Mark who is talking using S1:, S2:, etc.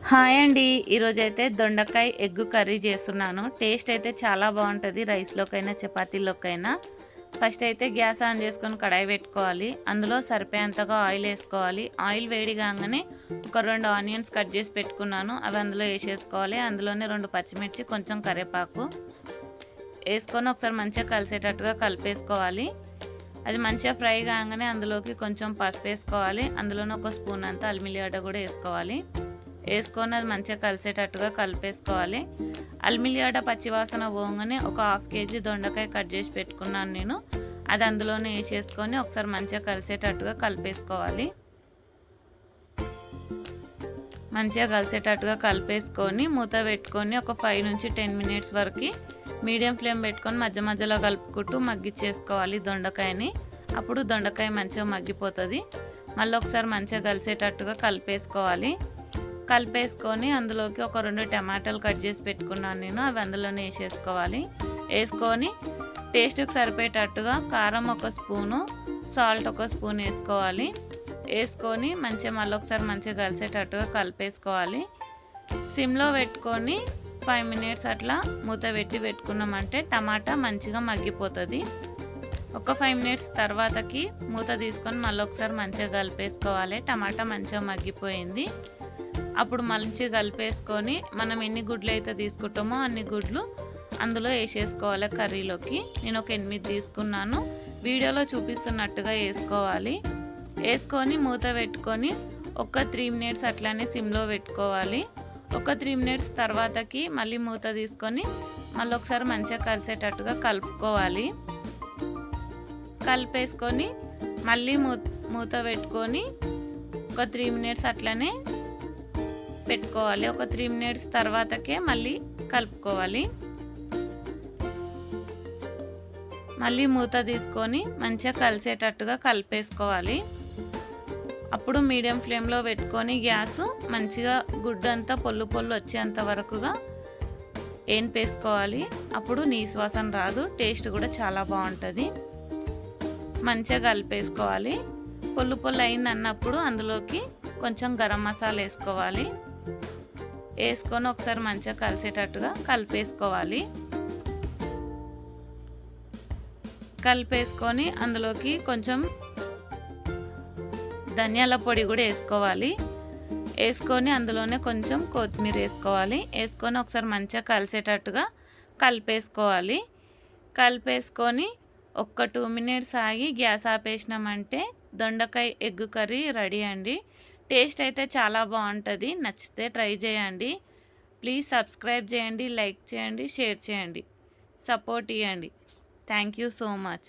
S1: Hi అండి, ఈరోజైతే దొండకాయ ఎగ్ కర్రీ చేస్తున్నాను. టేస్ట్ అయితే చాలా బాగుంటుంది, రైస్లోకైనా చపాతీలోకైనా. ఫస్ట్ అయితే గ్యాస్ ఆన్ చేసుకొని కడాయి పెట్టుకోవాలి. అందులో సరిపోయేంతగా ఆయిల్ వేసుకోవాలి. ఆయిల్ వేడి కాగానే ఒక 2 ఆనియన్స్ కట్ చేసి పెట్టుకున్నాను, అవి అందులో వేసేసుకోవాలి. అందులోనే 2 పచ్చిమిర్చి, కొంచెం కరివేపాకు వేసుకొని ఒకసారి మంచిగా కలిసేటట్టుగా కలిపేసుకోవాలి. అది మంచిగా ఫ్రై కాగానే అందులోకి కొంచెం పసుపు వేసుకోవాలి. అందులోనే ఒక స్పూన్ అంతా అల్లిమిల్లిగడ్డ కూడా వేసుకోవాలి. వేసుకొని అది మంచిగా కలిసేటట్టుగా కలిపేసుకోవాలి. అల్లిమిల్లిగడ్డ పచ్చివాసన పోగానే ఒక 1/2 కేజీ దొండకాయ కట్ చేసి పెట్టుకున్నాను నేను, అది అందులోనే వేసేసుకొని ఒకసారి మంచిగా కలిసేటట్టుగా కలిపేసుకోవాలి. మంచిగా కలిసేటట్టుగా కలిపేసుకొని మూత పెట్టుకొని ఒక 5 నుంచి 10 మినిట్స్ వరకు మీడియం ఫ్లేమ్ పెట్టుకొని మధ్య మధ్యలో కలుపుకుంటూ మగ్గిచ్చేసుకోవాలి దొండకాయని. అప్పుడు దొండకాయ మంచిగా మగ్గిపోతుంది. మళ్ళీ ఒకసారి మంచిగా కలిసేటట్టుగా కలిపేసుకోవాలి. కలిపేసుకొని అందులోకి ఒక 2 టమాటాలు కట్ చేసి పెట్టుకున్నాను నేను, అవి అందులోనే వేసేసుకోవాలి. వేసుకొని టేస్ట్కి సరిపోయేటట్టుగా కారం 1 స్పూను, సాల్ట్ 1 స్పూన్ వేసుకోవాలి. వేసుకొని మంచిగా మళ్ళీ ఒకసారి మంచిగా కలిసేటట్టుగా కలిపేసుకోవాలి. సిమ్లో పెట్టుకొని 5 మినిట్స్ అట్లా మూత పెట్టుకున్నామంటే టమాటా మంచిగా మగ్గిపోతుంది. ఒక 5 మినిట్స్ తర్వాతకి మూత తీసుకొని మళ్ళీ ఒకసారి మంచిగా కలిపేసుకోవాలి. టమాటా మంచిగా మగ్గిపోయింది. అప్పుడు మంచిగా కలిపేసుకొని మనం ఎన్ని గుడ్లు అయితే తీసుకుంటామో అన్ని గుడ్లు అందులో వేసేసుకోవాలి కర్రీలోకి. నేను ఒక 8 తీసుకున్నాను, వీడియోలో చూపిస్తున్నట్టుగా వేసుకోవాలి. వేసుకొని మూత పెట్టుకొని ఒక 3 మినిట్స్ అట్లానే సిమ్లో పెట్టుకోవాలి. ఒక 3 మినిట్స్ తర్వాతకి మళ్ళీ మూత తీసుకొని మళ్ళీ ఒకసారి మంచిగా కలిసేటట్టుగా కలుపుకోవాలి. కలిపేసుకొని మళ్ళీ మూత పెట్టుకొని ఒక 3 మినిట్స్ అట్లనే పెట్టుకోవాలి. ఒక 3 మినిట్స్ తర్వాతకే మళ్ళీ కలుపుకోవాలి. మళ్ళీ మూత తీసుకొని మంచిగా కలిసేటట్టుగా కలిపేసుకోవాలి. అప్పుడు మీడియం ఫ్లేమ్లో పెట్టుకొని గ్యాస్ మంచిగా గుడ్డు అంతా పొల్లు వచ్చేంత వరకుగా వేసుకోవాలి. అప్పుడు నీసు వాసన రాదు, టేస్ట్ కూడా చాలా బాగుంటుంది. మంచిగా కలిపేసుకోవాలి. పొల్లు అయింది అన్నప్పుడు అందులోకి కొంచెం గరం మసాలా వేసుకోవాలి. వేసుకొని ఒకసారి మంచిగా కలిసేటట్టుగా కలిపేసుకోవాలి. కలిపేసుకొని అందులోకి కొంచెం ధనియాల పొడి కూడా వేసుకోవాలి. వేసుకొని అందులోనే కొంచెం కొత్తిమీర వేసుకోవాలి. వేసుకొని ఒకసారి మంచిగా కలిసేటట్టుగా కలిపేసుకోవాలి. కలిపేసుకొని ఒక 2 మినిట్స్ ఆగి గ్యాస్ ఆపేసినామంటే దొండకాయ ఎగ్ కర్రీ రెడీ అండి. టేస్ట్ అయితే చాలా బాగుంటుంది. నచ్చితే ట్రై చేయండి. ప్లీజ్ సబ్స్క్రైబ్ చేయండి, లైక్ చేయండి, షేర్ చేయండి, సపోర్ట్ ఇవ్వండి. Thank you so much.